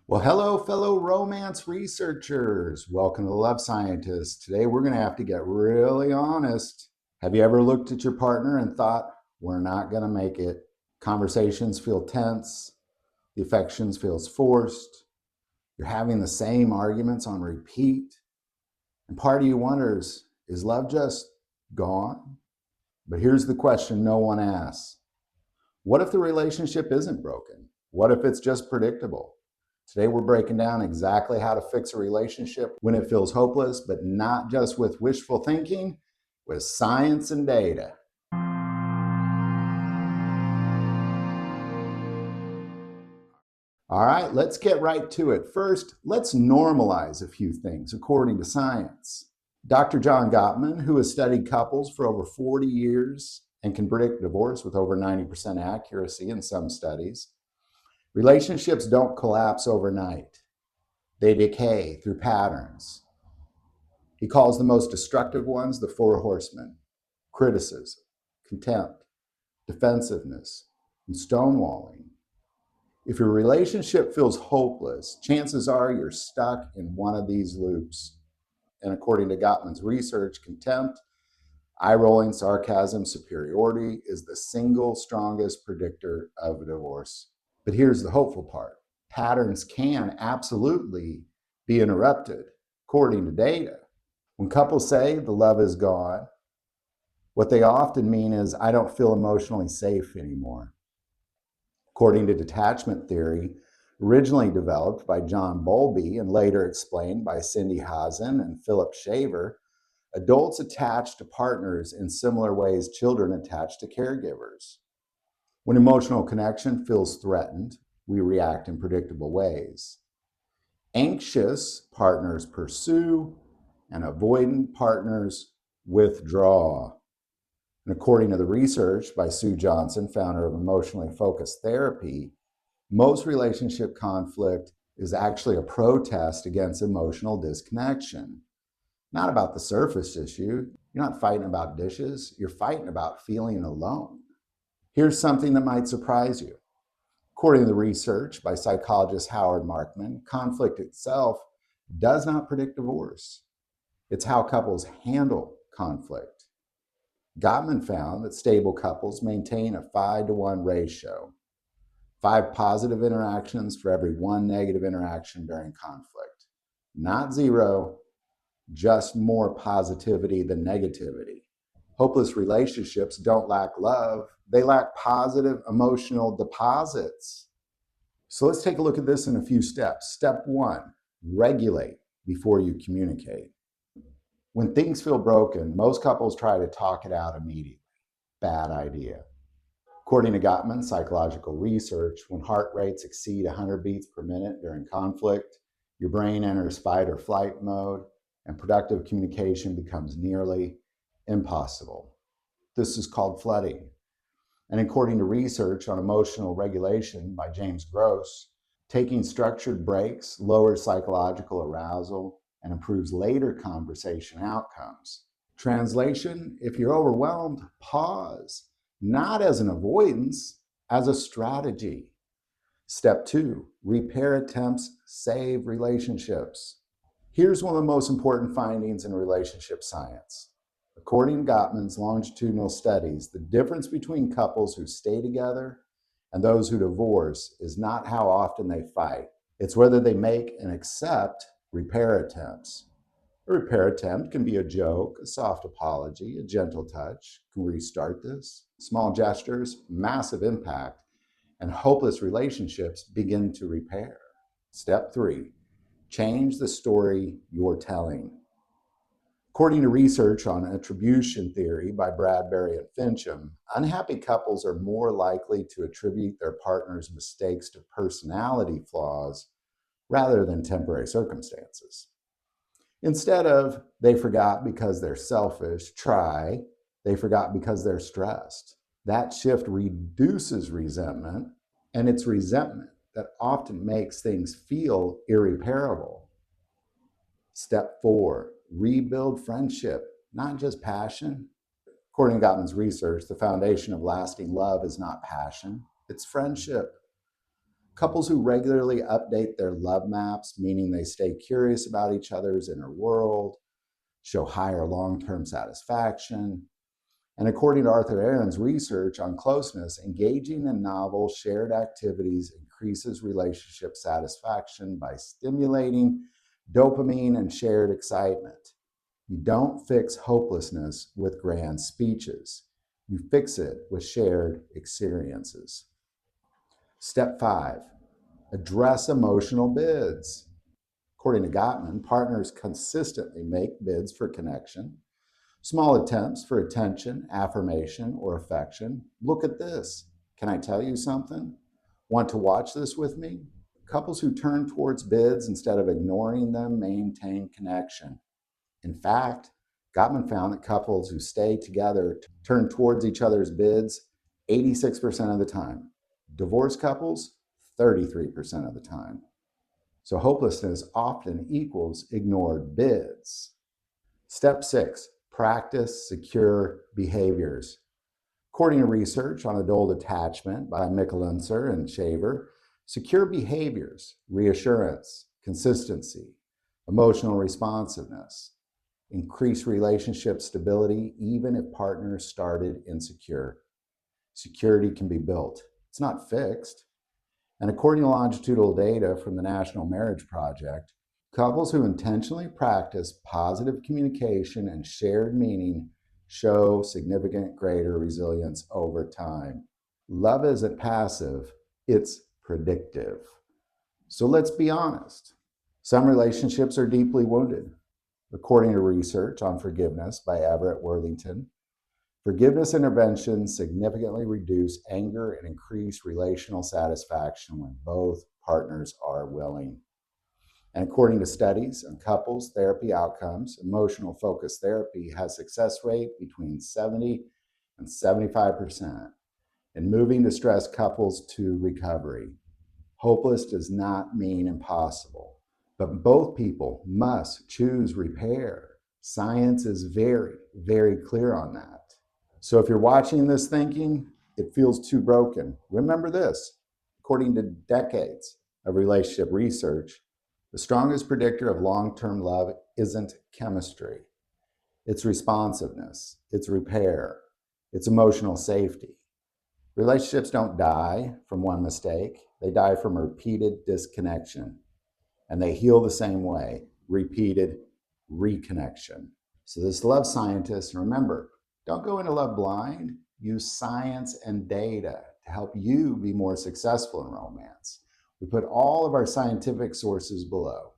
Well, hello, fellow romance researchers. Welcome to Love Scientists. Today, we're going to have to get really honest. Have you ever looked at your partner and thought, we're not going to make it? Conversations feel tense, the affections feels forced, you're having the same arguments on repeat, and part of you wonders, is love just gone? But here's the question no one asks. What if the relationship isn't broken? What if it's just predictable? Today, we're breaking down exactly how to fix a relationship when it feels hopeless, but not just with wishful thinking, with science and data. All right, let's get right to it. First, let's normalize a few things according to science. Dr. John Gottman, who has studied couples for over 40 years and can predict divorce with over 90% accuracy in some studies, relationships don't collapse overnight. They decay through patterns. He calls the most destructive ones the four horsemen: criticism, contempt, defensiveness, and stonewalling. If your relationship feels hopeless, chances are you're stuck in one of these loops. And according to Gottman's research, contempt, eye rolling, sarcasm, superiority is the single strongest predictor of a divorce. But here's the hopeful part: patterns can absolutely be interrupted, according to data. When couples say the love is gone, what they often mean is, I don't feel emotionally safe anymore. According to detachment theory, originally developed by John Bowlby and later explained by Cindy Hazen and Philip Shaver, adults attach to partners in similar ways children attach to caregivers. When emotional connection feels threatened, we react in predictable ways. Anxious partners pursue, and avoidant partners withdraw. And according to the research by Sue Johnson, founder of Emotionally Focused Therapy, most relationship conflict is actually a protest against emotional disconnection. Not about the surface issue. You're not fighting about dishes, you're fighting about feeling alone. Here's something that might surprise you. According to the research by psychologist Howard Markman, conflict itself does not predict divorce. It's how couples handle conflict. Gottman found that stable couples maintain a 5-to-1 ratio, 5 positive interactions for every 1 negative interaction during conflict. Not 0, just more positivity than negativity. Hopeless relationships don't lack love, they lack positive emotional deposits. So let's take a look at this in a few steps. Step 1, regulate before you communicate. When things feel broken, most couples try to talk it out immediately. Bad idea. According to Gottman psychological research, when heart rates exceed 100 beats per minute during conflict, your brain enters fight or flight mode, and productive communication becomes nearly impossible. This is called flooding. And according to research on emotional regulation by James Gross, taking structured breaks lowers psychological arousal and improves later conversation outcomes. Translation: if you're overwhelmed, pause, not as an avoidance, as a strategy. Step 2, repair attempts save relationships. Here's one of the most important findings in relationship science. According to Gottman's longitudinal studies, the difference between couples who stay together and those who divorce is not how often they fight. It's whether they make and accept repair attempts. A repair attempt can be a joke, a soft apology, a gentle touch. Can we restart this? Small gestures, massive impact, and hopeless relationships begin to repair. Step 3, change the story you're telling. According to research on attribution theory by Bradbury and Fincham, unhappy couples are more likely to attribute their partner's mistakes to personality flaws rather than temporary circumstances. Instead of, they forgot because they're selfish, try, they forgot because they're stressed. That shift reduces resentment, and it's resentment that often makes things feel irreparable. Step 4, rebuild friendship, not just passion. According to Gottman's research, the foundation of lasting love is not passion, it's friendship. Couples who regularly update their love maps, meaning they stay curious about each other's inner world, show higher long-term satisfaction. And according to Arthur Aaron's research on closeness, engaging in novel shared activities increases relationship satisfaction by stimulating dopamine and shared excitement. You don't fix hopelessness with grand speeches. You fix it with shared experiences. Step 5, address emotional bids. According to Gottman, partners consistently make bids for connection, small attempts for attention, affirmation, or affection. Look at this. Can I tell you something? Want to watch this with me? Couples who turn towards bids instead of ignoring them maintain connection. In fact, Gottman found that couples who stay together turn towards each other's bids 86% of the time. Divorced couples, 33% of the time. So hopelessness often equals ignored bids. Step 6, practice secure behaviors. According to research on adult attachment by Michelunser and Shaver, secure behaviors, reassurance, consistency, emotional responsiveness, increase relationship stability even if partners started insecure. Security can be built. It's not fixed. And according to longitudinal data from the National Marriage Project, couples who intentionally practice positive communication and shared meaning show significant greater resilience over time. Love isn't passive, it's predictive. So let's be honest. Some relationships are deeply wounded. According to research on forgiveness by Everett Worthington, forgiveness interventions significantly reduce anger and increase relational satisfaction when both partners are willing. And according to studies on couples therapy outcomes, emotional focused therapy has success rate between 70 and 75% in moving distressed couples to recovery. Hopeless does not mean impossible, but both people must choose repair. Science is very, very clear on that. So if you're watching this thinking, it feels too broken, remember this. According to decades of relationship research, the strongest predictor of long-term love isn't chemistry. It's responsiveness, it's repair, it's emotional safety. Relationships don't die from one mistake, they die from repeated disconnection. And they heal the same way, repeated reconnection. So this love scientist, and remember, don't go into love blind, use science and data to help you be more successful in romance. We put all of our scientific sources below.